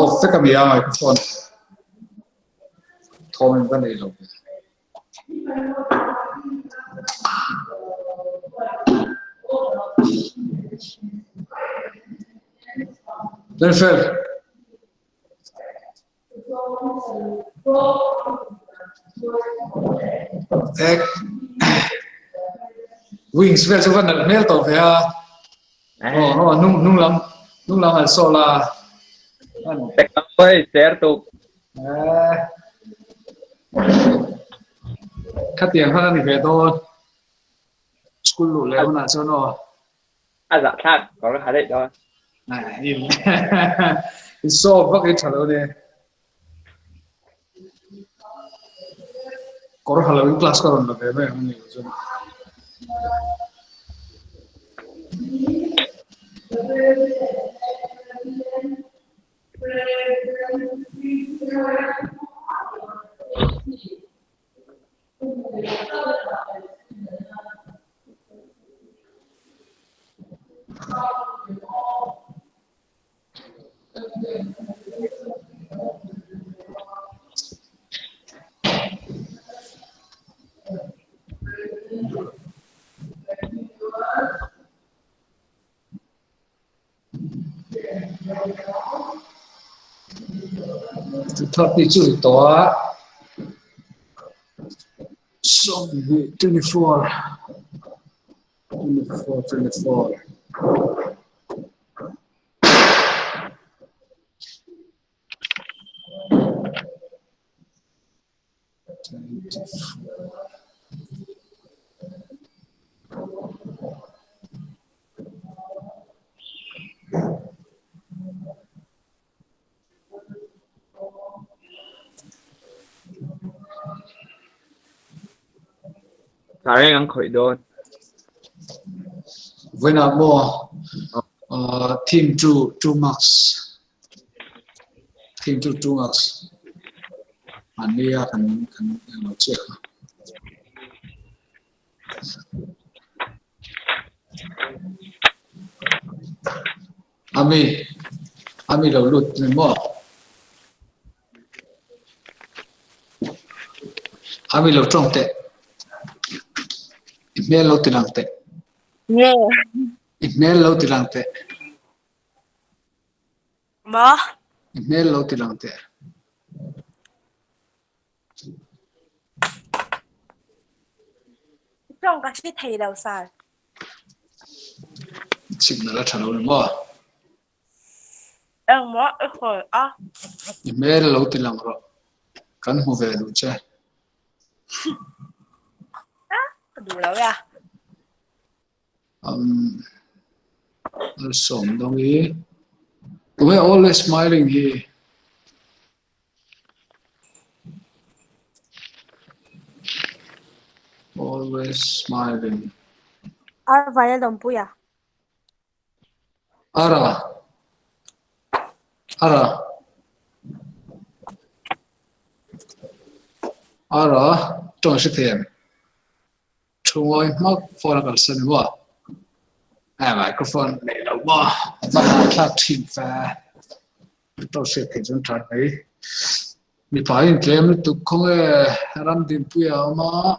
off te kam ya microphone thom ban nei lo Jennifer ek wings vel so van mel to ve oh nung lam al sola Oi, certo. khát tiền hơn thì về thôi school lụt lấy con nào cho nó Dạ khác, có cái khá đấy thôi. này nhìn so vắt cái thằng này có Halloween class còn là về không nhiều chứ thật đi chửi to xong 24 Sorry, ang khởi đồn. với nào mua team two max team two max anh đi cần nói chuyện Ami đầu lụt rồi mua Ami lâu trong tệ email lâu tiền tệ nghe email lâu tiền tệ mà email lâu tiền tệ trong cái gì thầy đầu sai chừng là thằng lâu mua em mất rồi à email lâu tiền rồi cần mua về đủ chưa đủ lâu à sống đồng ý we're always smiling here always smiling vài đồng bùi à ara trong sự thiện chúng tôi mắc phone là sân quá microphone này đâu mà là team pha trong sự thiện chúng ta đấy mình phải in game tụ không run tin bùi à mà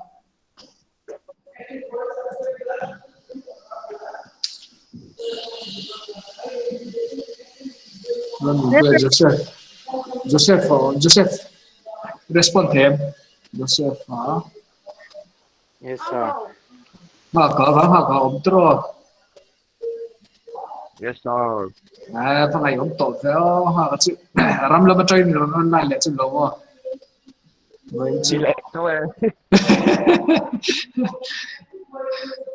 Joseph respond thêm Joseph hả Yes, sir. mà có ông trò Yes, sir. thằng này ông tốt thế hả chứ ram lâm train rồi nó này lại chừng lâu à với Chỉ lệ thôi.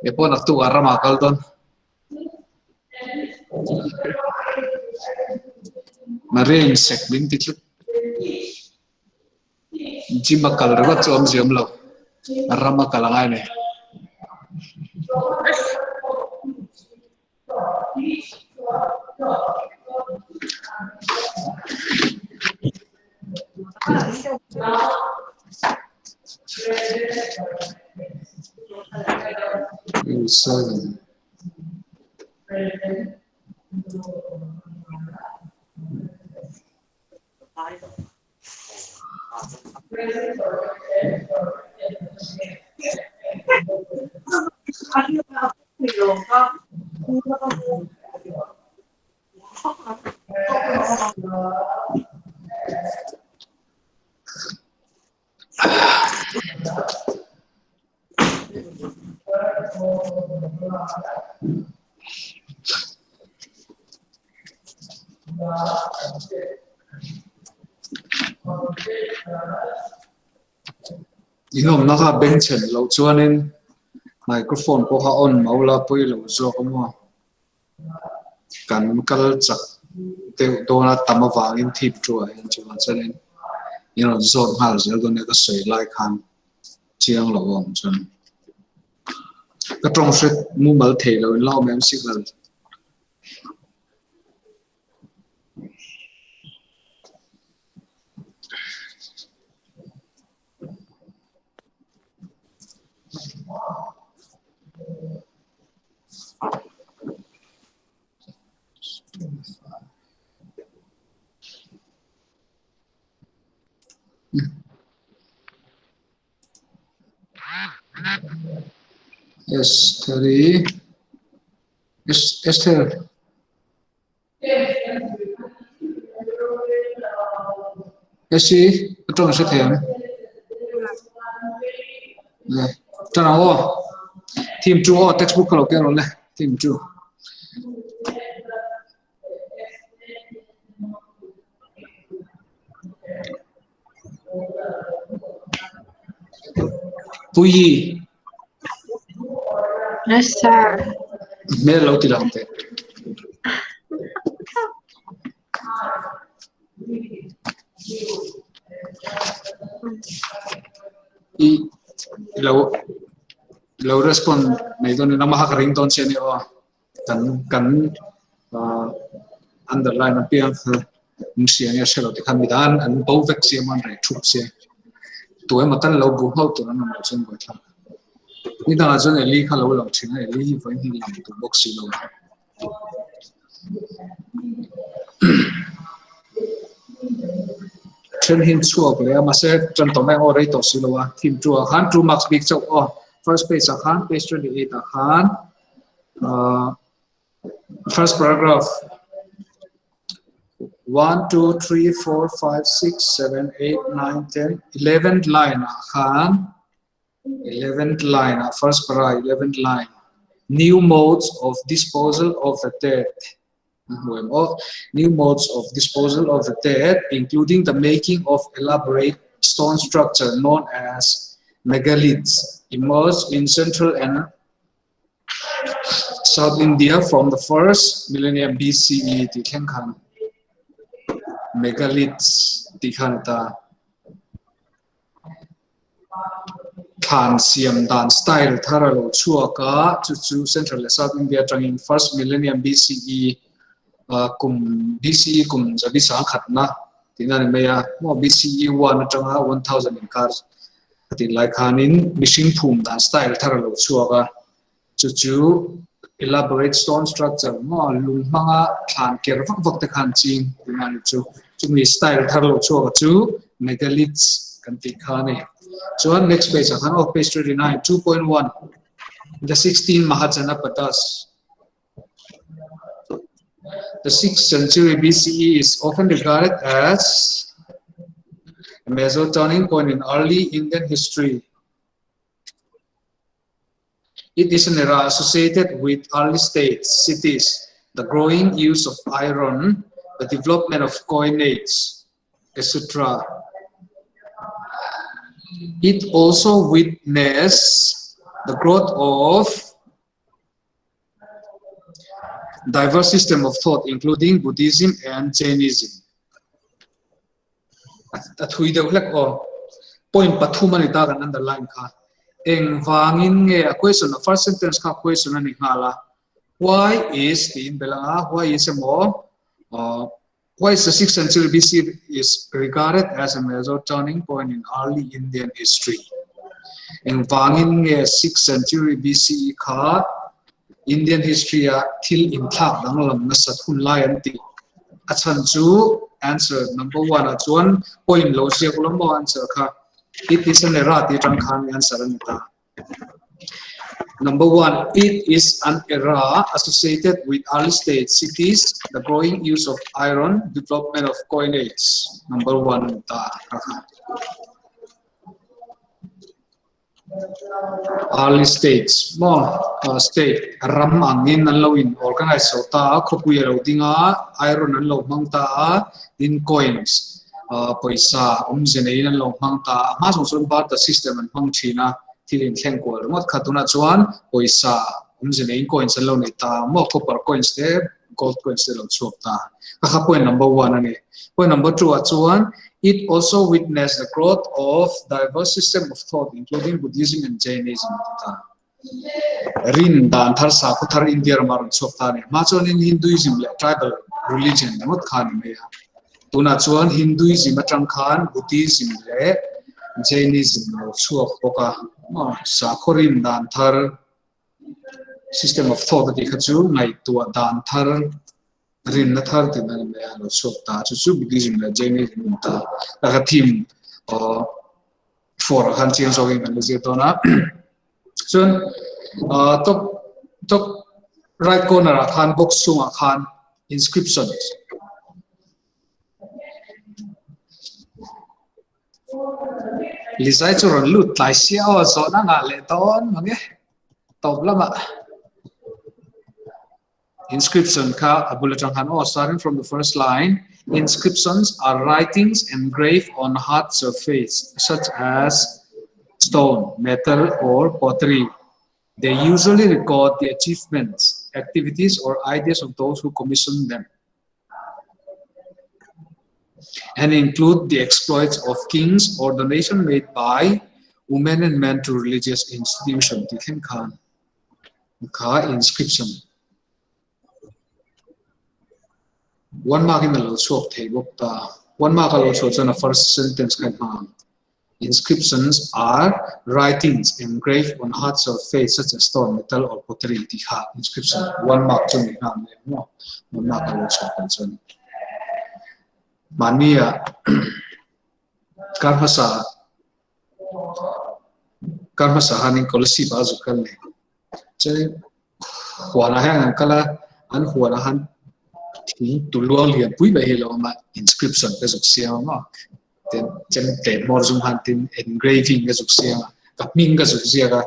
cái bọn nó tụ ram à câu ton mà riêng sek bin tích chỉ mà kalau rất chom chom lâu ram mà kalau ngay này seven Inom naka benchen lo chuanin microphone ko ha on maula pui lo zo mo kan kal chak te dona tamawangin thip chua in chuan chanin zon hal zel do ne ka sei lai khan chiang lo wang chun ka trong set mu mal thei lo in lau mem signal Esther. Esi, trong sẽ thêm. Này, cho nào ô. Team chu ô, textbook kalau kia rồi này. Team chu. Puyi. Yes, sir. Mere lâu thì làm thế. Lâu respond mấy tuần năm học ring tuần xem nữa. Cần underline nó biết mình xem như sẽ là cái tham đan anh bảo vệ xem anh này chụp xem. Tụi em mà tan lâu buồn hậu tụi nó nằm trên bờ thang. Ni ta cho nên lý khá lâu lòng chuyện này lý phải đi làm tụ bốc xí lâu. Trên hình chua của em mà sẽ chân tổng này ở đây tổ xí lâu à. Team chua han chua max big chậu first page à han page 28 à han first paragraph 1, 2, 3, 4, 5, 6, 7, 8, 9, 10, 11th line à han 11th line, first para 11th line. New modes of disposal of the dead. New modes of disposal of the dead, including the making of elaborate stone structure known as megaliths, emerged in Central and South India from the first millennium BCE. Megaliths, Khan Siam Dan style Tharalo Chuaka to Central and South India during first millennium BCE BCE kum Zabisa Khatna Tinan Maya more BCE 1000 in cars like Hanin Mishing Pum Dan style Tharalo Chuaka to elaborate stone structure more Lumanga Khan Kervak Vokta Khan Ching Tinan to style Tharalo Chuaka to megaliths Kantikane. So on next page, page 39, 2.1, the 16 Mahajanapadas. The 6th century BCE is often regarded as a major turning point in early Indian history. It is an era associated with early states, cities, the growing use of iron, the development of coinage, etc. It also witnessed the growth of diverse systems of thought, including Buddhism and Jainism. At hui deu lek o point pathuma ni ta kan underline kha eng wangin nge a question the first sentence ka question ani ngala why is tin belanga why is a more why is the 6th century BC is regarded as a major turning point in early Indian history. In Wangin 6th century BCE ka Indian history till in thak danglam na sathun layanti. Achan chu answer number 1 at 1 point low siya kulambo answer ka It is an error ti tang khan answer nita. Number 1, it is an era associated with early stage cities, the growing use of iron, development of coinage. Number 1, early states, more state, ram angin nan lawin organize so ta khopuya lo dinga iron nan lo mangta in coins, paisa umjene nan lo mangta ma song part the system and mang china. Tilin khen ko mot khatuna chuan poisa umjene in coins lo ni ta mo copper coins te gold coins te lo chok ta ka point number 1 ani point number 2 chuan it also witnessed the growth of diverse system of thought including Buddhism and Jainism ta rin dan thar sa ku thar India mar chok ta ne ma chuan in Hinduism le tribal religion mot khan me ya tuna chuan Hinduism atang khan Buddhism le Jainism lo chuak poka sa khorin dan thar system of thought ti khachu ngai tua dan thar rin na thar ti nan me lo chuak ta chu Buddhism la Jainism ta ka theme for han chiang so gen le je to na chun top right corner a khan box sunga khan inscriptions Lisai churon lut lai xiao so na nga le ton mange top lama inscription ka abulatan han starting from the first line. Inscriptions are writings engraved on hard surface such as stone, metal or pottery. They usually record the achievements, activities or ideas of those who commission them and include the exploits of kings or donation made by women and men to religious institutions. Tikhen khan ka inscription. One mark in the low chok table. One mark also on the first sentence khan. Inscriptions are writings engraved on hard surface such as stone, metal or pottery. Tikha inscription. One mark to me. One mark also concern. Mania karmasa haning kolasi bazu kalne che huana hang kala an huana han thi tuluang lian pui ba helo ma inscription ka zuk sia ma ten chen te mor zum han tin engraving ka zuk sia ka ming ka zuk sia ka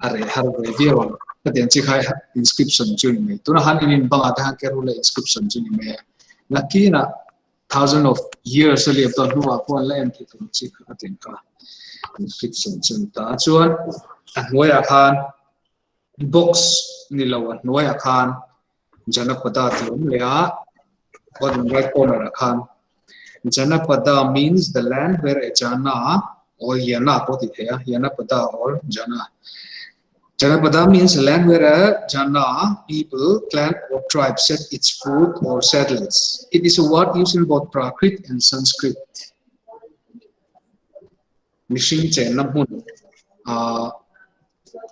are har ve viewang ka den chi khai inscription chun me tuna han in banga ta ke rule inscription chun me nakina thousands of years earlier to who are born land to see ka inscription chun ta chuan noya khan box ni lawan noya khan janapada ti umlea bottom right corner khan janapada means the land where a jana or yana poti thaya janapada or jana. Janapada means a land where a jana, people, clan or tribe set its foot or settles. It is a word used in both Prakrit and Sanskrit. Mishing che namun,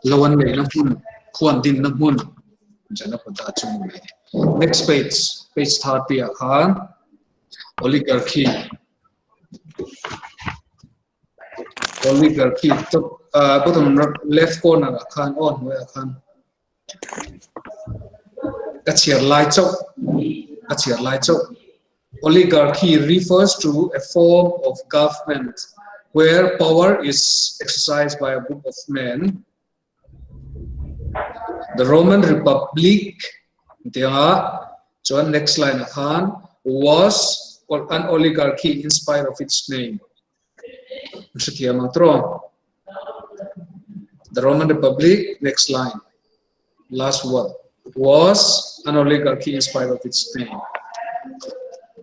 lawan me namun, kuan din namun. Janapada chumule. Next page 30 khan, oligarchy. Oligarchy. Bottom left corner khan on where khan achir lai chok. Oligarchy refers to a form of government where power is exercised by a group of men. The Roman Republic, next line khan, was an oligarchy in spite of its name. The Roman Republic, next line, last word, was an oligarchy in spite of its name.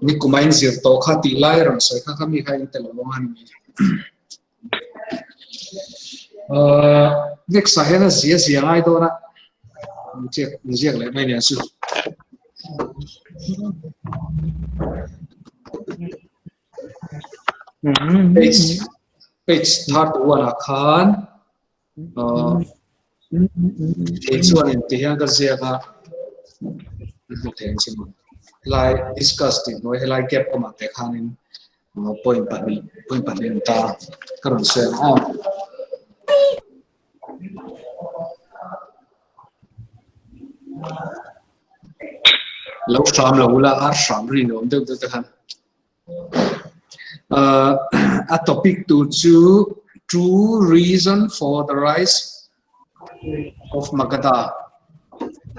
Ni kumain zir to khati lai ram soi kha kami kha intel longan mi. Next sahena zia ai do na. Njek le mai ne su. Page 31 khan. It's one in the younger Zeva. Like disgusting, no, like get on the canin. point pani ta karon se on lâu xóm lâu là ar xóm ri no được được han a topic to true reason for the rise of Magadha.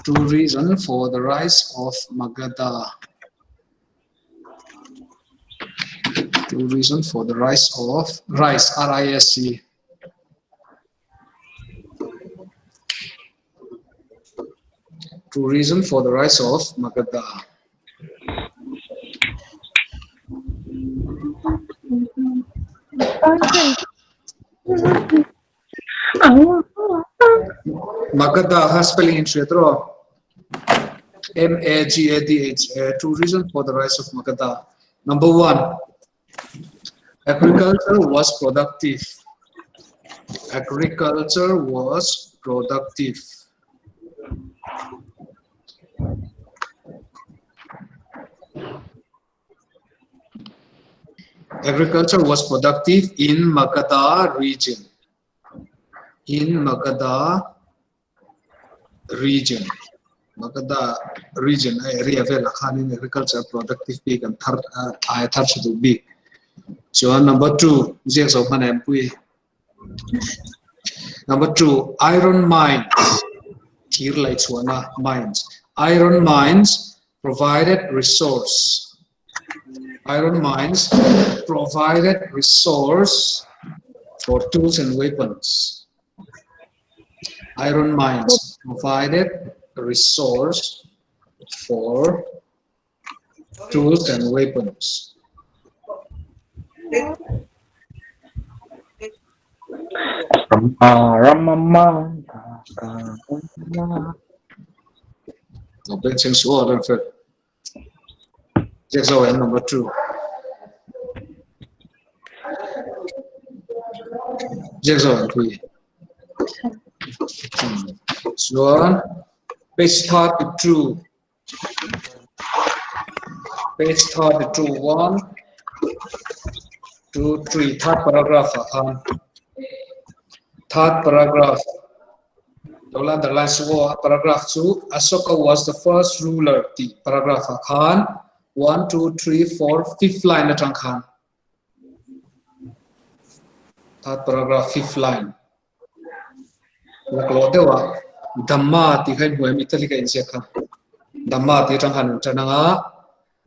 True reason for the rise of Magadha. True reason for the rise of RISC. True reason for the rise of Magadha. Magadha has spelling in Shetro. MAGADH. True reason for the rise of Magadha. Number 1. Agriculture was productive. Agriculture was productive. Agriculture was productive in Magadha region. In Magadha region. Magadha region area where agriculture productive big and third to big. So number 2, number 2, iron mines. Mines. Iron mines provided resource. Iron mines provided resource for tools and weapons. Iron mines provided resource for tools and weapons. Number 2. So, page 32. Page 32. 1, 2, 3. Third paragraph. Third paragraph. Paragraph 2. Asoka was the first ruler. Paragraph Khan. 1, 2, 3, 4. Fifth line. Khan. Third paragraph. Fifth line. Dhamma ti khain huai mitalika insekha. Dhamma ti tanghan chananga.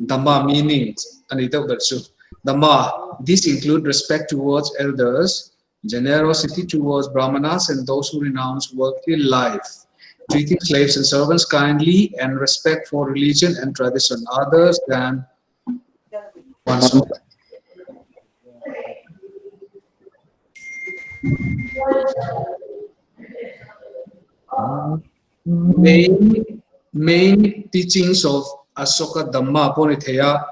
Dhamma meaning anita bersu. Dhamma. This include respect towards elders, generosity towards brahmanas and those who renounce worldly life, treating slaves and servants kindly, and respect for religion and tradition others than oneself. Main teachings of Asoka Dhamma Ponithaya,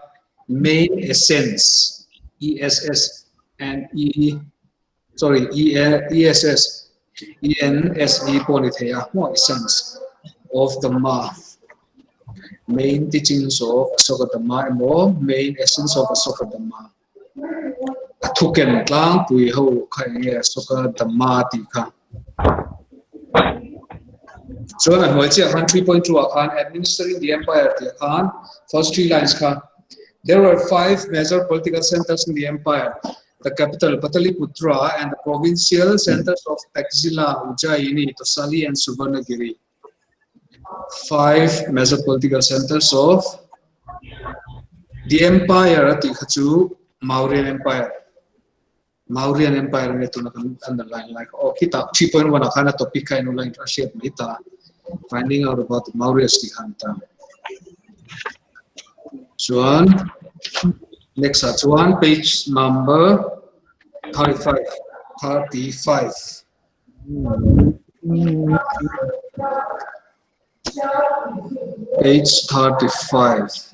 main essence, ESS and ESS, ENSE Ponithaya, more essence of Dhamma. Main teachings of Asoka Dhamma and more main essence of Asoka Dhamma. Atuken lang pui ho kaya Asoka Dhamma tika. So, 3.2 administering the empire. First 3 lines. There were 5 major political centers in the empire: the capital Pataliputra and the provincial centers of Taxila, Ujjaini, Tosali, and Suvarnagiri. 5 major political centers of the empire. Mauryan Empire. Mauryan Empire neto underline like kita 3.1 kana topic kayo line share mita finding out about the Mauryas Tikhanta. So on next one, page number 35. Page 35.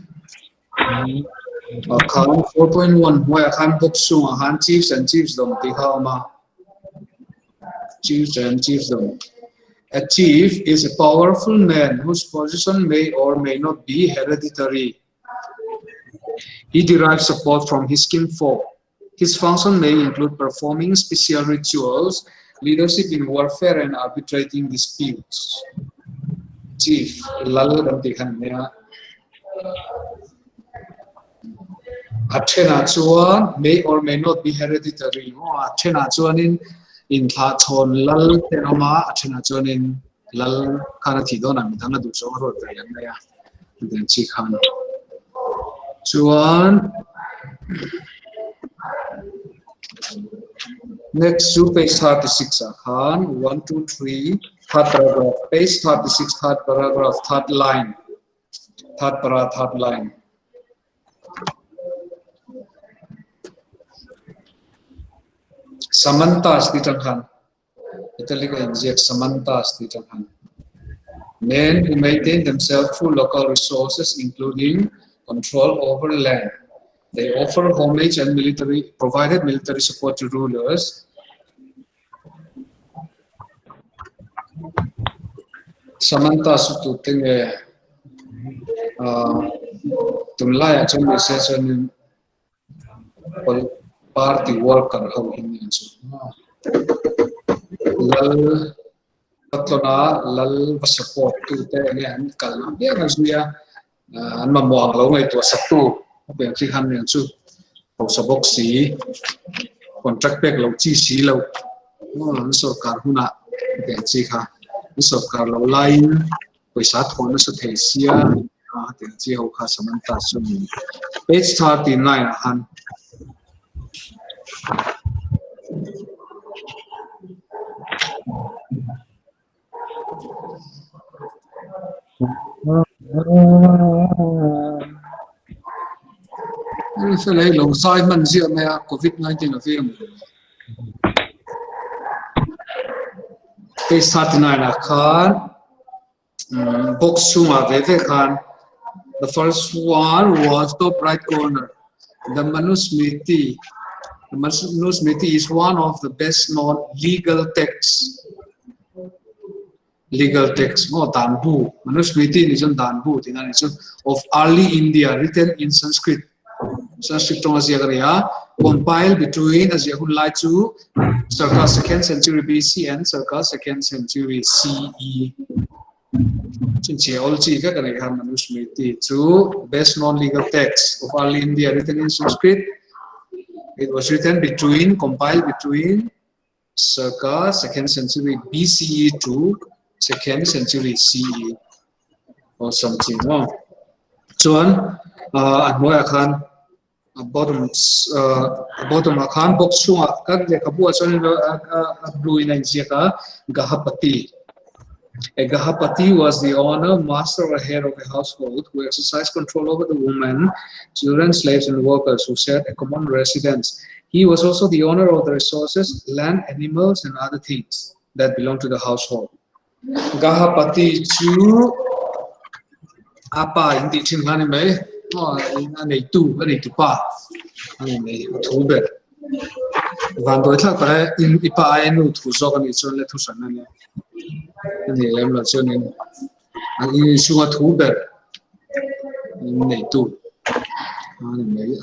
Account 4.1 where account books chiefs and chiefs dom chiefs and chiefs dom. A chief is a powerful man whose position may or may not be hereditary. He derives support from his kinfolk. His function may include performing special rituals, leadership in warfare, and arbitrating disputes. Chief, lal gantihan niya. Athena chuan may or may not be hereditary. Athena chuan in tha chon lal tenoma Athena chuan in lal kana thi don am dang du so ro ta yan ya. Den chi khan. Chuan next to page 36 khan 1 2 3 third paragraph, page 36 third paragraph, third line, third line. Samantas ditanghan. Italic exact samantas ditanghan. Men who maintain themselves through local resources, including control over land. They offer homage and provided military support to rulers. Samantas tu tinge tumlaya chong session party worker how in lal tatlona lal support to te ngan kal ya ngazia an mamuang lo ngai to satu ben chi han nen chu ho sabok si contract back lo chi si lo an so kar huna ben chi kha so kar lo line paisa thon sa the sia ben chi ho kha samanta su page 39 han phải lấy lồng soi mình dựa mẹ COVID-19 ở phía cái sát này là khan box sung về khan the first one was top right corner the Manusmriti. The Manusmriti is one of the best known legal texts more Danbu. Manusmriti is on Danbu of early India written in Sanskrit compiled between as you like to circa 2nd century BC and circa 2nd century CE. Manusmriti, two best known legal texts of early India written in Sanskrit. It was compiled between circa 2nd century BCE to 2nd century CE or something. Chuan Anmoya Khan bottom Khan box sunga kak le kabua chuan blue in Nigeria Gahapati. A Gahapati was the owner, master or head of a household who exercised control over the women, children, slaves, and workers who shared a common residence. He was also the owner of the resources, land, animals, and other things that belonged to the household. Gahapati chu apa in the Chinghani me anei tu pa anei tu be van do thak pa in ipa enu thu zo kan ichon le thu san ne ni lem la chon in ani suwa thu be nei tu anei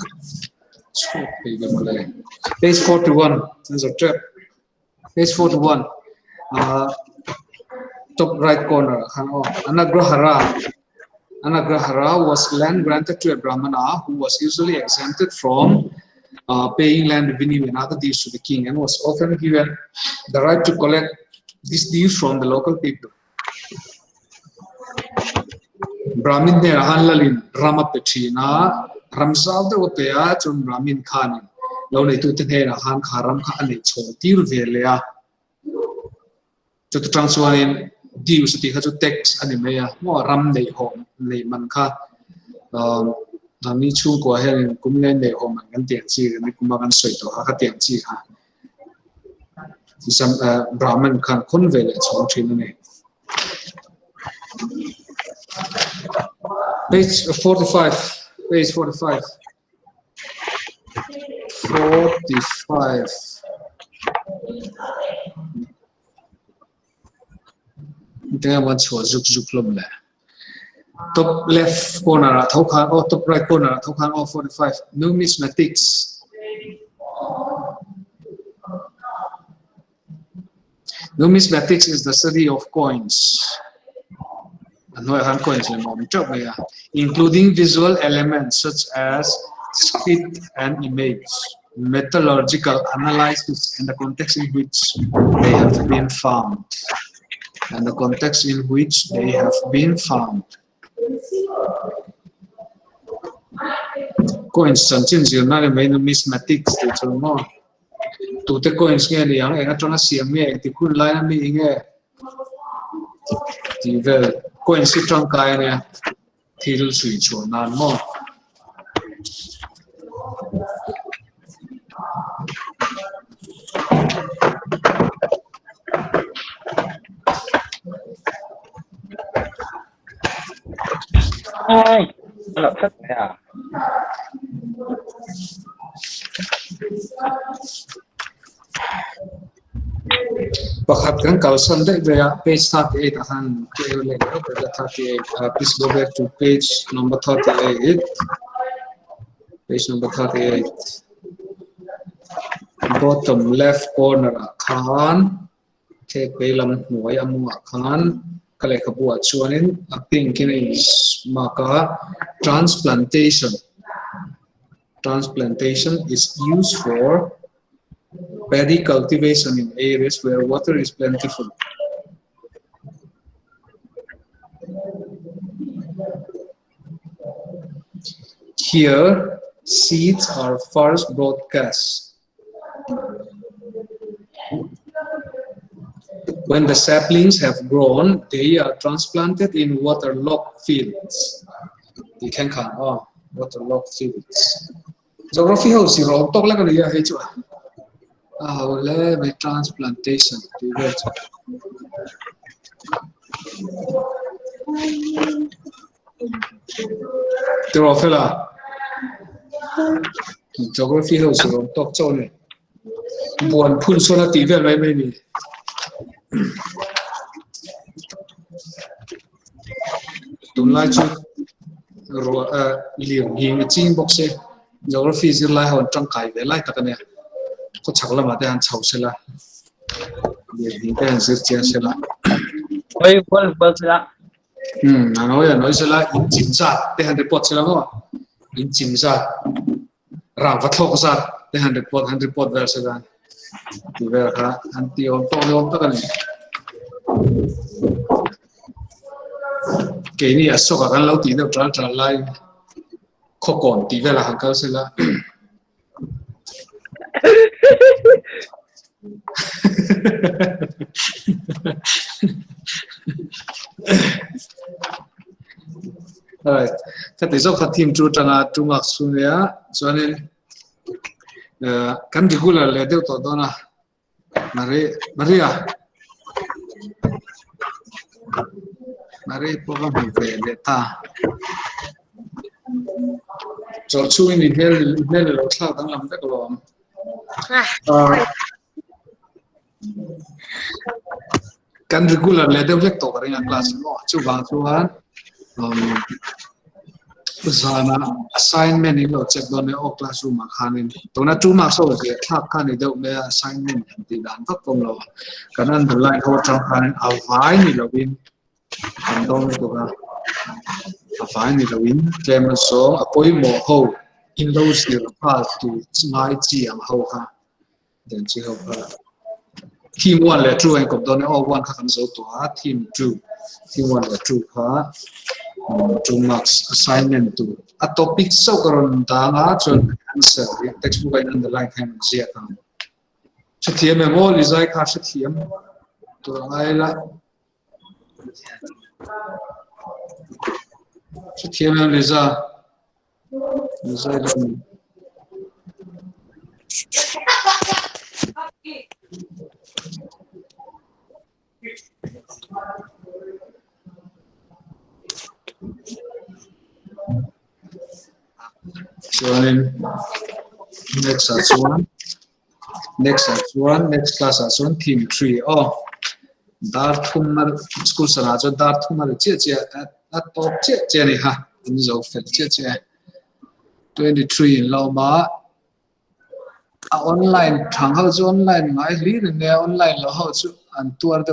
so page 41 there's a trap page 41 top right corner Anagrahara was land granted to a Brahmana who was usually exempted from paying land revenue and other dues to the king and was often given the right to collect these dues from the local people. Brahmin ne rahan lalin Ramapetri na Ramsav de Opea chun Brahmin Khanin lo nei tu ten he rahan kharam kha ane chotir velea to transwarin dues ti kha chu tax ani meya mo ram nei hom nei man kha ni chu ko he kum nei nei hom kan tian chi ni kum kan soi to ha tian chi kha some Brahman khan khon vele chong thin ne page 45 There once was zuk lom le top left corner thau khan or top right corner thau khan 45 numismatics. Numismatics is the study of coins. Including visual elements such as script and image, metallurgical analysis, and the context in which they have been found. And the context in which they have been found. Coins something you not made numismatics to more. To the coins here, the young and trying to see me, the good line me here. The coins sit on kind till switch or none more. Ai, nó thích này à? Pakhat kan kalsan dek veya page 38 ahan kêu lên đó là 38. Please go back to page number 38. Page number 38. Bottom left corner khan ke pelam huai amu khan kale khabuat chuanin a pink is maka transplantation. Transplantation is used for paddy cultivation in areas where water is plentiful. Here, seeds are first broadcast. When the saplings have grown, they are transplanted in waterlogged fields. You can count waterlogged fields. Geography house zero talk like a year hey chua. By transplantation. Terophylla. Geography house zero talk so ne. Buồn phun số là tỷ về vậy maybe. Tụi lai chú liền hình chinh bốc xe geography zir lai hòn trong cái về lai tất này có chắc là mà để ăn cháo xe là liền hình để ăn zir chia xe là Ôi, bớt ra. nói xe là in chim sát để ăn được bột xe là không in chim sát ràng vật thô sát để ăn được bột về xe là thì về là ăn tiêu to tất này cái này số các anh lâu tí đâu trả lại khó còn tí về là hàng cao sẽ là rồi cái tí số phát thêm chú trả là chú mặc xuống đấy cho nên cái gì cũng là lấy được tốt đó na Maria Mari program về ta cho chú in hel lo thao đang làm cái đó can regular le develop to ka ringa class mo chu ba chu han zana assignment ni lo check don ne o classroom ma khanin to na tu ma so je thak khan ni do me assignment ti dan tak kom lo kanan the line ho chang khan avai ni lo win anh đông của ta phải như là win kem số apoi mo ho in those the path to ngai chi ang ho ha then chi ho ha team 1 le true anh cộng don all one kha kan so to ha team 2 le true ha two marks assignment to a topic so karon ta nga chon answer textbook in underline kan zia kan so thiam mo li zai kha so thiam to ai la so thiam li za so next class as one team 3 dar thumar school sara jo dar thumar che a top che ni ha in zo fel che 23 lo ma a online thang ho chu online ngai li ne online lo ho chu an tuar de